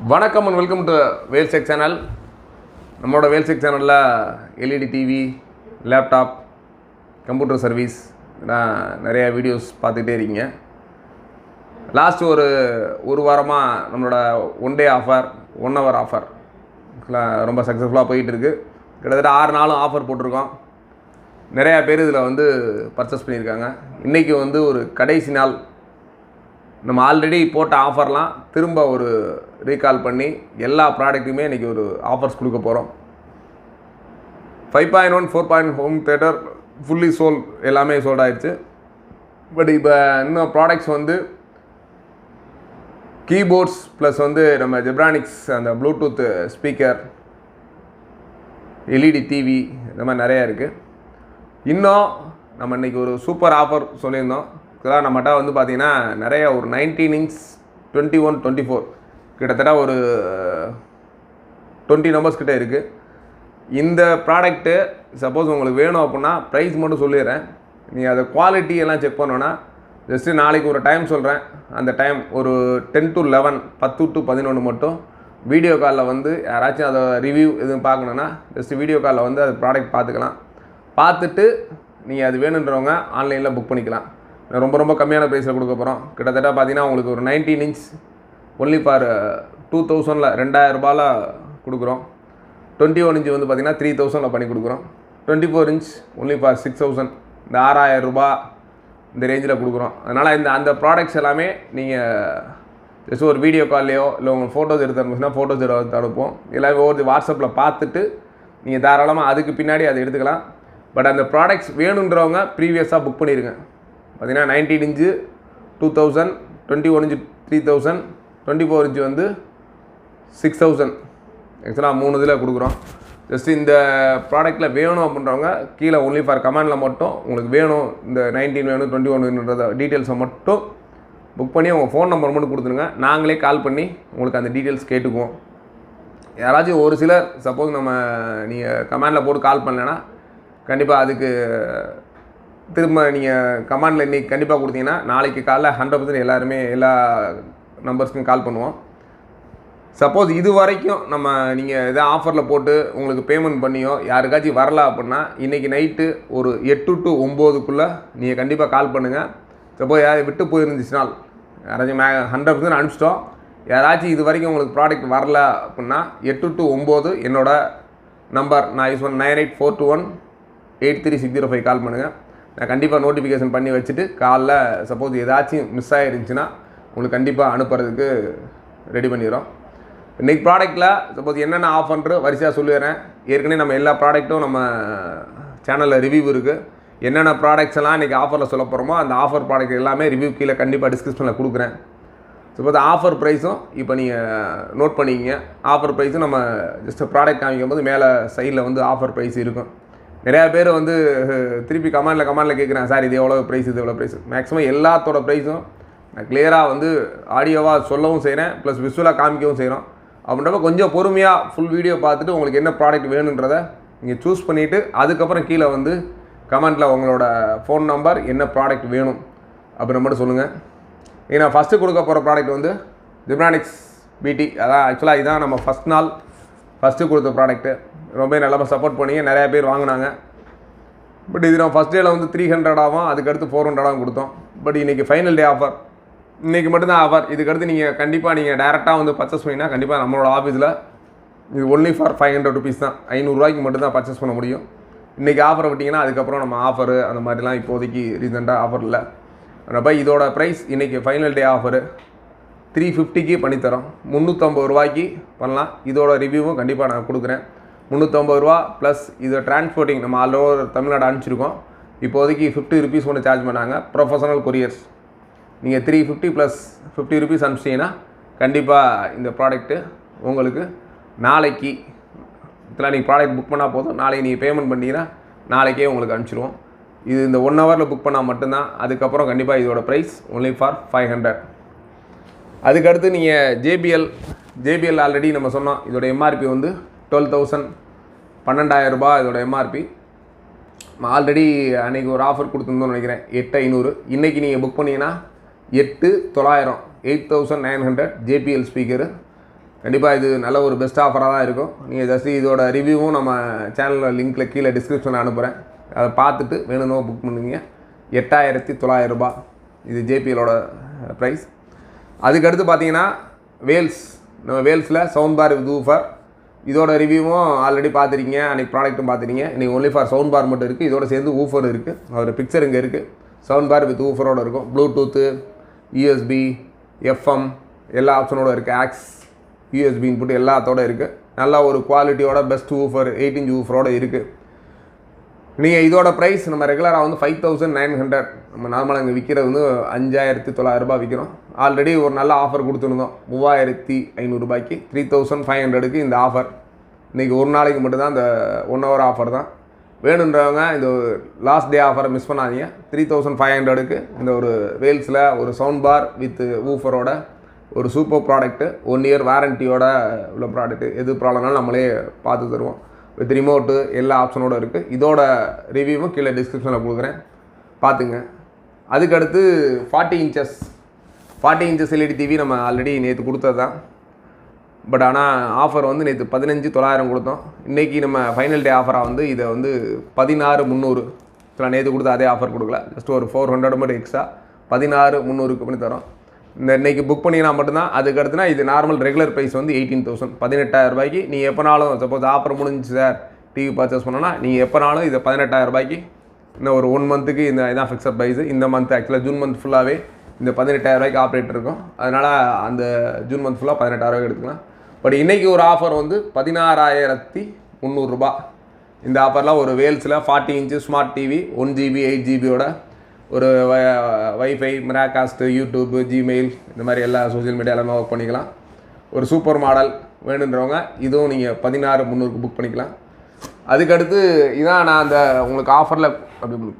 வணக்கம் and welcome to வேல்செக் channel. நம்மளோட வேல்செக் சேனலில் LED TV, laptop, computer service நிறையா வீடியோஸ் பார்த்துக்கிட்டே இருக்கீங்க. லாஸ்ட் ஒரு வாரமாக நம்மளோட one day offer, 1 hour offer ரொம்ப சக்ஸஸ்ஃபுல்லாக போயிட்டுருக்கு. கிட்டத்தட்ட 6 நாளும் ஆஃபர் போட்டிருக்கோம். நிறையா பேர் இதில் பர்ச்சேஸ் பண்ணியிருக்காங்க. இன்றைக்கி ஒரு கடைசி நாள். நம்ம ஆல்ரெடி போட்ட ஆஃபர்லாம் திரும்ப ரீகால் பண்ணி எல்லா ப்ராடக்ட்டுமே இன்றைக்கி ஆஃபர்ஸ் கொடுக்க போகிறோம். 5.1, 4.0 ஹோம் தேட்டர் ஃபுல்லி சோல்ட், எல்லாமே சோல்ட் ஆயிடுச்சு. பட் இப்போ இன்னும் ப்ராடக்ட்ஸ் கீபோர்ட்ஸ் ப்ளஸ் நம்ம ஜெப்ரானிக்ஸ் அந்த ப்ளூடூத் ஸ்பீக்கர், எல்இடி டிவி, இந்த மாதிரி நிறையா இருக்குது. இன்னும் நம்ம இன்றைக்கி சூப்பர் ஆஃபர் சொல்லியிருந்தோம். இதெல்லாம் நம்மகிட்ட பார்த்தீங்கன்னா நிறைய 19 inch, 21, 24 கிட்டத்தட்ட 20 numbers கிட்டே இருக்குது. இந்த ப்ராடக்ட்டு சப்போஸ் உங்களுக்கு வேணும் அப்படின்னா ப்ரைஸ் மட்டும் சொல்லிடுறேன். நீங்கள் அதை குவாலிட்டி எல்லாம் செக் பண்ணோன்னா ஜஸ்ட்டு நாளைக்கு ஒரு டைம் சொல்கிறேன். அந்த டைம் 10 to 11, 10 to 11 மட்டும் வீடியோ காலில் யாராச்சும் அதை ரிவ்யூ எதுவும் பார்க்கணுன்னா ஜஸ்ட்டு வீடியோ காலில் அது ப்ராடக்ட் பார்த்துக்கலாம். பார்த்துட்டு நீங்கள் அது வேணுன்றவங்க ஆன்லைனில் புக் பண்ணிக்கலாம். ரொம்ப கம்மியான ப்ரைஸில் கொடுக்க போகிறோம். கிட்டத்தட்ட பார்த்தீங்கன்னா உங்களுக்கு 19 inch ஒன்லி ஃபார் 2000, 2000 ரூபாயில் கொடுக்குறோம். 21 inch பார்த்தீங்கன்னா 3000 பண்ணி கொடுக்குறோம். 24 inch ஒன்லி ஃபார் 6000, இந்த 6000 ரூபா இந்த ரேஞ்சில் கொடுக்குறோம். அதனால் அந்த ப்ராடக்ட்ஸ் எல்லாமே நீங்கள் ஜஸ்ட் ஒரு வீடியோ கால்லையோ இல்லை உங்களுக்கு ஃபோட்டோஸ் எடுத்து அனுப்புச்சுன்னா ஃபோட்டோஸ் எடுத்து அனுப்போம். எல்லாமே வாட்ஸ்அப்பில் பார்த்துட்டு நீங்கள் தாராளமாக அதுக்கு பின்னாடி அதை எடுத்துக்கலாம். பட் அந்த ப்ராடக்ட்ஸ் வேணுன்றவங்க ப்ரீவியஸாக புக் பண்ணிடுங்க. பார்த்தீங்கன்னா 19 inch 2000, 21 inch 3000, 24 inch 6000. ஆக்சுவலாக 3 இதில் கொடுக்குறோம். ஜஸ்ட்டு இந்த ப்ராடக்ட்டில் வேணும் அப்படின்றவங்க கீழே ஒன்லி ஃபார் கமெண்டில் மட்டும் உங்களுக்கு வேணும், இந்த 19 வேணும், 21ன்றத டீட்டெயில்ஸை மட்டும் புக் பண்ணி உங்கள் ஃபோன் நம்பர் மட்டும் கொடுத்துருங்க. நாங்களே கால் பண்ணி உங்களுக்கு அந்த டீட்டெயில்ஸ் கேட்டுக்குவோம். யாராச்சும் ஒரு சிலர் சப்போஸ் நீங்கள் கமெண்டில் போட்டு கால் பண்ணலைன்னா கண்டிப்பாக அதுக்கு திரும்ப நீங்கள் கமாண்டில் இன்றைக்கி கண்டிப்பாக கொடுத்தீங்கன்னா நாளைக்கு காலைல 100% எல்லாருமே எல்லா நம்பர்ஸ்க்கும் கால் பண்ணுவோம். சப்போஸ் இது வரைக்கும் நீங்கள் எதாவது ஆஃபரில் போட்டு உங்களுக்கு பேமெண்ட் பண்ணியோ யாருக்காச்சும் வரல அப்படின்னா இன்றைக்கி நைட்டு 8 to 9 நீங்கள் கண்டிப்பாக கால் பண்ணுங்கள். சப்போஸ் யாராவது விட்டு போயிருந்துச்சுனால் யாராச்சும் 100% அனுப்பிச்சிட்டோம். யாராச்சும் இது வரைக்கும் உங்களுக்கு ப்ராடக்ட் வரல அப்படின்னா 8 to 9 என்னோடய நம்பர் நான் யூஸ் பண்ண 9842183605 கால் பண்ணுங்கள். நான் கண்டிப்பாக நோட்டிஃபிகேஷன் பண்ணி வச்சுட்டு காலைல சப்போஸ் ஏதாச்சும் மிஸ் ஆகிருந்துச்சுன்னா உங்களுக்கு கண்டிப்பாக அனுப்புறதுக்கு ரெடி பண்ணிடுறோம். இன்றைக்கி ப்ராடக்ட்டில் சப்போஸ் என்னென்ன ஆஃபர்ன்ற வரிசையாக சொல்லிடுறேன். ஏற்கனவே நம்ம எல்லா ப்ராடக்ட்டும் நம்ம சேனலில் ரிவ்யூ இருக்குது. என்னென்ன ப்ராடக்ட்ஸ் எல்லாம் இன்றைக்கி ஆஃபரில் சொல்ல போகிறோமோ அந்த ஆஃபர் ப்ராடக்ட் எல்லாமே ரிவ்யூ கீழே கண்டிப்பாக டிஸ்கிரிப்ஷனில் கொடுக்குறேன். சப்போஸ் ஆஃபர் ப்ரைஸும் இப்போ நீங்கள் நோட் பண்ணிக்கிங்க. ஆஃபர் ப்ரைஸும் நம்ம ஜஸ்ட்டு ப்ராடக்ட் காமிக்கும் போது மேலே சைடில் ஆஃபர் ப்ரைஸ் இருக்கும். நிறையா பேர் திருப்பி கமெண்டில் கேட்குறேன், சார் இது எவ்வளோ ப்ரைஸ், இது எவ்வளோ ப்ரைஸ். மேக்ஸிமம் எல்லாத்தோட ப்ரைஸும் நான் கிளியராக ஆடியோவாக சொல்லவும் செய்கிறேன், ப்ளஸ் விசுவலாக காமிக்கவும் செய்கிறோம். அப்படின்றப்ப கொஞ்சம் பொறுமையாக ஃபுல் வீடியோ பார்த்துட்டு உங்களுக்கு என்ன ப்ராடக்ட் வேணுன்றதை நீங்கள் சூஸ் பண்ணிவிட்டு அதுக்கப்புறம் கீழே கமெண்ட்டில் உங்களோட ஃபோன் நம்பர், என்ன ப்ராடக்ட் வேணும் அப்படின்னு மட்டும் சொல்லுங்கள். ஏன்னா ஃபஸ்ட்டு கொடுக்க போகிற ப்ராடக்ட் ஜெப்ரானிக்ஸ் பிடி. அதான் ஆக்சுவலாக இதுதான் நம்ம ஃபஸ்ட்டு கொடுத்த ப்ராடக்ட்டு. ரொம்ப நல்லா சப்போர்ட் பண்ணி நிறையா பேர் வாங்கினாங்க. பட் இது நம்ம ஃபஸ்ட் டேயில் 300 அதுக்கடுத்து 400 கொடுத்தோம். பட் இன்றைக்கி ஃபைனல் டே ஆஃபர், இன்றைக்கி மட்டும்தான் ஆஃபர். இதுக்கடுத்து நீங்கள் கண்டிப்பாக நீங்கள் டேரெக்டாக பர்ச்சேஸ் பண்ணிங்கன்னா கண்டிப்பாக நம்மளோட ஆஃபீஸில் இது ஒன்லி ஃபார் 500 rupees தான், 500 ரூபாய்க்கு மட்டும்தான் பர்ச்சேஸ் பண்ண முடியும். இன்றைக்கி ஆஃபர் விட்டிங்கன்னா அதுக்கப்புறம் நம்ம ஆஃபரு அந்த மாதிரிலாம் இப்போதைக்கு ரீசெண்டாக ஆஃபர் இல்லை. அப்போ இதோட ப்ரைஸ் இன்றைக்கி ஃபைனல் டே ஆஃபரு 350க்கு பண்ணித்தரோம். 350 ரூபாய்க்கு பண்ணலாம். இதோட ரிவ்யூவும் கண்டிப்பாக நான் கொடுக்குறேன். 350 ரூபா ப்ளஸ் இது டிரான்ஸ்போர்ட்டிங் நம்ம ஆல் ஓவர் தமிழ்நாடு அனுப்பிச்சிருக்கோம். இப்போதைக்கு 50 rupees ஒன்று சார்ஜ் பண்ணாங்க ப்ரொஃபஷனல் கொரியர்ஸ். நீங்கள் 350 + 50 rupees அனுப்பிச்சிட்டிங்கன்னா கண்டிப்பாக இந்த ப்ராடக்ட்டு உங்களுக்கு நாளைக்கு இதில் நீங்கள் ப்ராடக்ட் புக் பண்ணால் போதும். நாளைக்கு நீங்கள் பேமெண்ட் பண்ணிங்கன்னா நாளைக்கே உங்களுக்கு அனுப்பிச்சிடுவோம். இது இந்த 1 hourல புக் பண்ணால் மட்டும்தான். அதுக்கப்புறம் கண்டிப்பாக இதோட ப்ரைஸ் ஒன்லி ஃபார் 500. அதுக்கடுத்து நீங்கள் ஜேபிஎல் ஆல்ரெடி நம்ம சொன்னோம். இதோட எம்ஆர்பி 12,000, 12,000 ரூபாய் இதோட எம்ஆர்பி. ஆல்ரெடி அன்றைக்கி ஒரு ஆஃபர் கொடுத்துருந்தோன்னு நினைக்கிறேன், 8,500. இன்றைக்கி நீங்கள் புக் பண்ணிங்கன்னா 8,900, 8,900 ஜேபிஎல் ஸ்பீக்கரு. கண்டிப்பாக இது நல்ல ஒரு பெஸ்ட் ஆஃபராக தான் இருக்கும். நீங்கள் ஜஸ்ட் இதோட ரிவ்யூவும் நம்ம சேனலில் லிங்க்கில் கீழே டிஸ்கிரிப்ஷனில் அனுப்புகிறேன். அதை பார்த்துட்டு வேணும்னோ புக் பண்ணுவீங்க. 8900 ரூபாய் இது ஜேபிஎலோட ப்ரைஸ். அதுக்கடுத்து பார்த்தீங்கன்னா நம்ம வேல்ஸில் சவுண்ட் பார் வித் ஊஃபர். இதோட ரிவ்யூவும் ஆல்ரெடி பார்த்துருக்கீங்க, அன்றைக்கி ப்ராடக்ட்டும் பார்த்துருக்கீங்க. இன்றைக்கி ஒன்லி ஃபார் சவுண்ட் பார் மட்டும் இருக்குது. இதோட சேர்ந்து ஊஃபர் இருக்குது. ஒரு பிக்சர் இங்கே இருக்குது. சவுண்ட் பார் வித் ஊஃபரோடு இருக்கும். ப்ளூடூத்து, யூஎஸ்பி, எஃப்எம் எல்லா ஆப்ஷனோடு இருக்குது. ஆக்ஸ், யூஎஸ்பி இன்புட் எல்லாத்தோடு இருக்குது. நல்ல ஒரு குவாலிட்டியோட பெஸ்ட் ஊஃபர் 8 இன்ச் ஊஃபரோடு இருக்குது. நீங்கள் இதோட ப்ரைஸ் நம்ம ரெகுலராக வந்து 5900. நம்ம நார்மலாக இங்கே விற்கிறது வந்து 5900 ரூபாய் விற்கிறோம். ஆல்ரெடி ஒரு நல்ல ஆஃபர் கொடுத்துருந்தோம் 3500 ரூபாய்க்கு. 3500க்கு இந்த ஆஃபர். இன்றைக்கி ஒரு நாளைக்கு மட்டும்தான் இந்த 1 hour ஆஃபர் தான். வேணுன்றவங்க இந்த லாஸ்ட் டே ஆஃபரை மிஸ் பண்ணாதீங்க. 3500க்கு இந்த ஒரு வேல்ஸில் ஒரு சவுண்ட் பார் வித் ஊஃபரோட ஒரு சூப்பர் ப்ராடக்ட்டு, 1 year வாரண்டியோட உள்ள ப்ராடக்ட்டு. எது ப்ராப்ளம்னாலும் நம்மளே பார்த்து தருவோம். வித் ரிமோட்டு எல்லா ஆப்ஷனோடு இருக்குது. இதோட ரிவ்யூவும் கீழே டிஸ்கிரிப்ஷனில் கொடுக்குறேன், பார்த்துங்க. அதுக்கடுத்து 40 inches LED டிவி நம்ம ஆல்ரெடி நேற்று கொடுத்தது தான். பட் ஆனால் ஆஃபர் வந்து நேற்று 15900 கொடுத்தோம். இன்றைக்கி நம்ம ஃபைனல் டே ஆஃபராக வந்து இதை வந்து 16300. நேற்று கொடுத்த அதே ஆஃபர் கொடுக்கல, ஜஸ்ட் ஒரு 400 மட்டும் எக்ஸ்ட்ரா 16300க்கு பண்ணி தரோம். இன்றைக்கி புக் பண்ணிங்கன்னா மட்டும்தான். அதுக்கடுத்துனா இது நார்மல் ரெகுலர் ப்ரைஸ் வந்து 18000, 18000 ரூபாய்க்கு. நீங்கள் எப்போனாலும் சப்போஸ் ஆஃபர் முடிஞ்சு சார் டிவி பர்ச்சேஸ் பண்ணோன்னா நீங்கள் எப்போனாலும் இதை 18000 ரூபாய்க்கு இன்னும் ஒரு 1 monthக்கு இதான் ஃபிக்ஸட் ப்ரைஸு. இந்த மந்த் ஆக்சுவலாக ஜூன் மந்த் ஃபுல்லாகவே இந்த 18000 ரூபாய்க்கு ஆப்ரேட் இருக்கும். அதனால் அந்த ஜூன் மந்த் ஃபுல்லாக 18000 ரூபாய்க்கு எடுத்துக்கலாம். பட் இன்றைக்கி ஒரு ஆஃபர் வந்து 16300 ரூபாய். இந்த ஆஃபரில் ஒரு வேல்ஸில் 40 inch ஸ்மார்ட் டிவி 1 GB 8 GBயோட ஒரு வைஃபை, மிராகாஸ்ட்டு, யூடியூப்பு, ஜிமெயில் இந்த மாதிரி எல்லா சோஷியல் மீடியா எல்லாமே ஒர்க் பண்ணிக்கலாம். ஒரு சூப்பர் மாடல் வேணுன்றவங்க இதுவும் நீங்கள் 16300க்கு புக் பண்ணிக்கலாம். அதுக்கடுத்து இதான் நான் அந்த உங்களுக்கு ஆஃபரில் அப்படி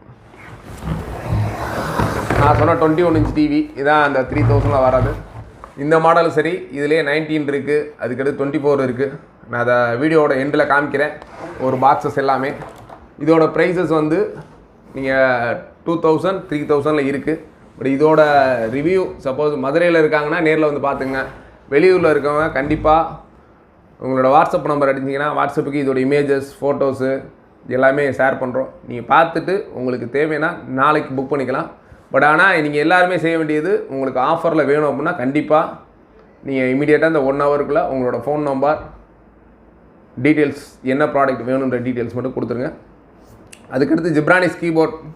நான் சொன்ன 21 inch டிவி இதான் அந்த 3000 வராது. இந்த மாடல் சரி, இதிலே 19 இருக்குது, அதுக்கடுத்து 24 இருக்குது. நான் அதை வீடியோவோட எண்டில் காமிக்கிறேன் ஒரு பாக்ஸஸ் எல்லாமே. இதோட ப்ரைஸஸ் வந்து நீங்கள் 2000 3000 இருக்குது. பட் இதோட ரிவ்யூ சப்போஸ் மதுரையில் இருக்காங்கன்னா நேரில் வந்து பார்த்துங்க. வெளியூரில் இருக்கவங்க கண்டிப்பாக உங்களோட வாட்ஸ்அப் நம்பர் அடிச்சிங்கன்னா வாட்ஸ்அப்புக்கு இதோட இமேஜஸ், ஃபோட்டோஸு எல்லாமே ஷேர் பண்ணுறோம். நீங்கள் பார்த்துட்டு உங்களுக்கு தேவைன்னா நாளைக்கு புக் பண்ணிக்கலாம். பட் ஆனால் நீங்கள் எல்லாருமே செய்ய வேண்டியது, உங்களுக்கு ஆஃபரில் வேணும் அப்படின்னா கண்டிப்பாக நீங்கள் இமீடியட்டாக இந்த 1 hourக்குள்ளே உங்களோட ஃபோன் நம்பர், டீட்டெயில்ஸ், என்ன ப்ராடக்ட் வேணுன்ற டீட்டெயில்ஸ் மட்டும் கொடுத்துருங்க. அதுக்கடுத்து ஜிப்ரானிஸ்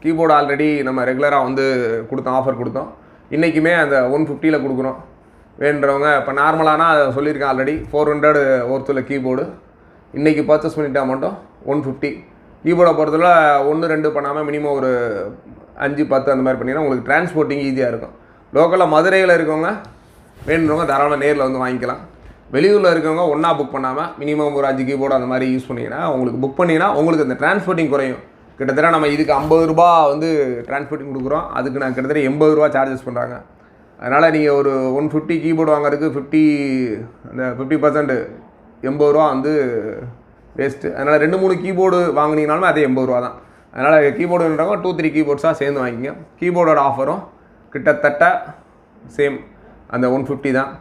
கீபோர்டு ஆல்ரெடி நம்ம ரெகுலராக வந்து ஆஃபர் கொடுத்தோம். இன்றைக்குமே அந்த 150 கொடுக்குறோம். வேணுன்றவங்க இப்போ நார்மலானா சொல்லியிருக்கேன் ஆல்ரெடி 400 ஒருத்தர் கீபோர்டு. இன்றைக்கி பர்ச்சேஸ் பண்ணிட்டா மட்டும் 150. கீபோர்டை பொறுத்தவரை 1 2 பண்ணாமல் மினிமம் ஒரு 5 10 அந்த மாதிரி பண்ணிங்கன்னா உங்களுக்கு டிரான்ஸ்போர்ட்டிங் ஈஸியாக இருக்கும். லோக்கலில் மதுரையில் இருக்கவங்க வேணுன்றவங்க தாராளமாக நேரில் வந்து வாங்கிக்கலாம். வெளியூரில் இருக்கவங்க ஒன்றா புக் பண்ணாமல் மினிமம் ஒரு 5 கீபோர்டு அந்த மாதிரி யூஸ் பண்ணிங்கன்னா உங்களுக்கு புக் பண்ணிங்கன்னா உங்களுக்கு அந்த டிரான்ஸ்போர்ட்டிங் குறையும். கிட்டத்தட்ட நம்ம இதுக்கு 50 ரூபா வந்து டிரான்ஸ்போர்ட்டிங் கொடுக்குறோம். அதுக்கு நான் கிட்டத்தட்ட 80 ரூபா சார்ஜஸ் பண்ணுறாங்க. அதனால் நீங்கள் ஒரு 150 கீபோர்டு வாங்குறதுக்கு 50% 80 ரூபா வந்து வேஸ்ட்டு. அதனால் 2-3 கீபோர்டு வாங்கினீங்கனாலுமே அதே 80 ரூபா தான். அதனால் கீபோர்டுன்றவங்க 2-3 கீபோர்ட்ஸாக சேர்ந்து வாங்கிங்க. கீபோர்டோட ஆஃபரும் கிட்டத்தட்ட சேம் அந்த 150 தான்.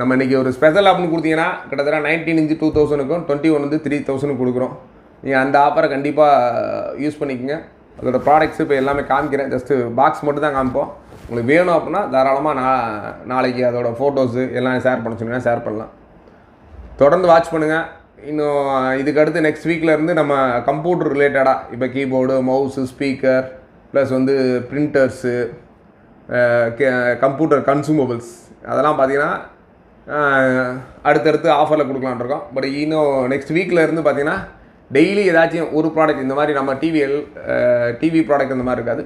நம்ம இன்றைக்கி ஒரு ஸ்பெஷல் ஆப்னு கொடுத்தீங்கன்னா கிட்டத்தட்ட 19 inch 2000க்கும் 21 வந்து 3000 கொடுக்குறோம். நீங்கள் அந்த ஆஃபரை கண்டிப்பாக யூஸ் பண்ணிக்கோங்க. அதோடய ப்ராடக்ட்ஸு இப்போ எல்லாமே காமிக்கிறேன். ஜஸ்ட்டு பாக்ஸ் மட்டும் தான் காமிப்போம். உங்களுக்கு வேணும் அப்படின்னா தாராளமாக நாளைக்கு அதோடய ஃபோட்டோஸு எல்லாம் ஷேர் பண்ண சொன்னீங்கன்னா ஷேர் பண்ணலாம். தொடர்ந்து வாட்ச் பண்ணுங்கள். இன்னும் இதுக்கு அடுத்து நெக்ஸ்ட் வீக்கிலேருந்து நம்ம கம்ப்யூட்டர் ரிலேட்டடாக இப்போ கீபோர்டு, மவுஸு, ஸ்பீக்கர் ப்ளஸ் வந்து பிரிண்டர்ஸு, கம்ப்யூட்டர் கன்சூமபிள்ஸ் அதெல்லாம் பார்த்தீங்கன்னா அடுத்தடுத்து ஆஃபரில் கொடுக்கலான் இருக்கோம். பட் இன்னும் நெக்ஸ்ட் வீக்கில் இருந்து பார்த்தீங்கன்னா டெய்லி ஏதாச்சும் ஒரு ப்ராடக்ட், இந்த மாதிரி நம்ம டிவி ப்ராடக்ட் இந்த மாதிரி இருக்காது.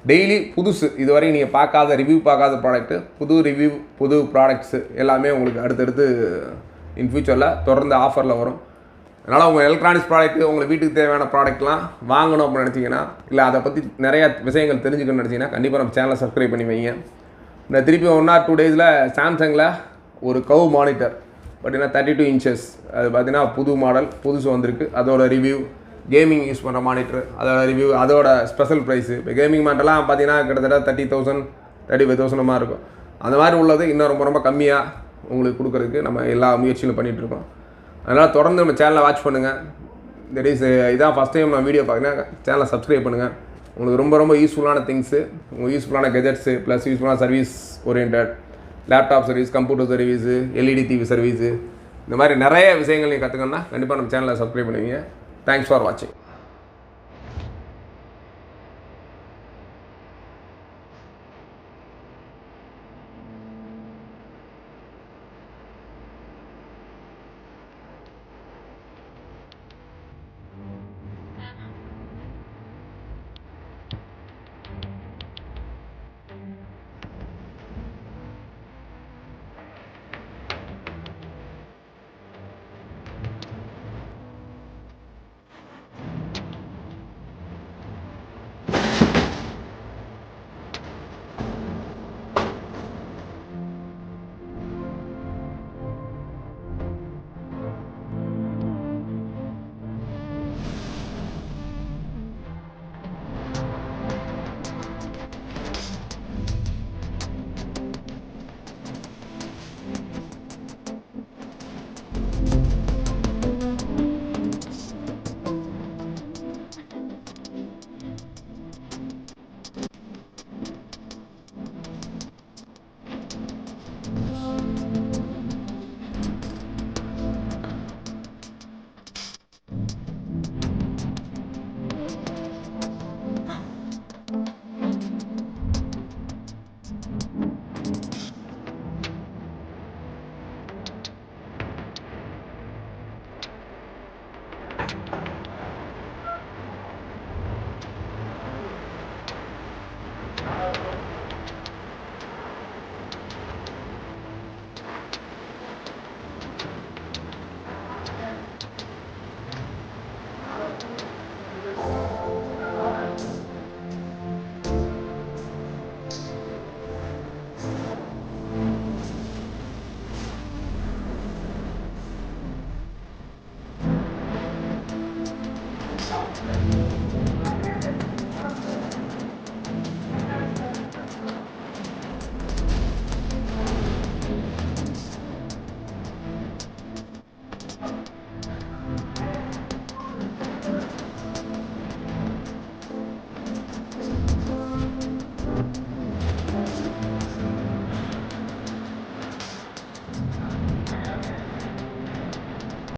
டெய்லி புதுசு, இதுவரை நீங்கள் பார்க்காத ப்ராடக்ட்டு, புது ரிவ்யூ, புது ப்ராடக்ட்ஸு எல்லாமே உங்களுக்கு அடுத்தடுத்து இன் ஃபியூச்சரில் தொடர்ந்து ஆஃபரில் வரும். அதனால் உங்கள் எலக்ட்ரானிக்ஸ் ப்ராடக்ட்டு, உங்களுக்கு வீட்டுக்கு தேவையான ப்ராடக்ட்லாம் வாங்கணும் அப்படின்னு நினச்சிங்கன்னா, இல்லை அதை பற்றி நிறையா விஷயங்கள் தெரிஞ்சுக்கணும்னு நினச்சிங்கன்னா கண்டிப்பாக நம்ம சேனலை சப்ஸ்கிரைப் பண்ணி வைங்க. இந்த திருப்பி 1 or 2 days சாம்சங்கில் ஒரு கவ் மானிட்டர் பார்த்தீங்கன்னா 32 inches அது பார்த்தீங்கன்னா புது மாடல் புதுசு வந்திருக்கு. அதோட ரிவ்யூ, கேமிங் யூஸ் பண்ணுற மானிட்டர் அதோட ரிவ்யூ, அதோட ஸ்பெஷல் ப்ரைஸு. இப்போ கேமிங் மானிட்டர்லாம் பார்த்தீங்கன்னா கிட்டத்தட்ட 30,000 35,000 மாதிரி இருக்கும். அந்த மாதிரி உள்ளது இன்னும் ரொம்ப ரொம்ப கம்மியாக உங்களுக்கு கொடுக்குறதுக்கு நம்ம எல்லா முயற்சிகளும் பண்ணிகிட்ருக்கோம். அதனால் தொடர்ந்து நம்ம சேனலை வாட்ச் பண்ணுங்கள். தட் இஸ் இதான் ஃபஸ்ட் டைம் நான் வீடியோ பார்க்குறேன், சேனலை சப்ஸ்கிரைப் பண்ணுங்கள். உங்களுக்கு ரொம்ப ரொம்ப யூஸ்ஃபுல்லான திங்ஸு, உங்களுக்கு யூஸ்ஃபுல்லான கெஜெட்ஸு ப்ளஸ் யூஸ்ஃபுல்லான service orient laptop service, computer service, LED TV service, இந்த மாதிரி நிறைய விஷயங்கள் நீங்கள் கற்றுக்கணுன்னா கண்டிப்பாக நம்ம சேனலை சப்ஸ்கிரைப் பண்ணுவீங்க. தேங்க்ஸ் ஃபார் வாட்சிங்.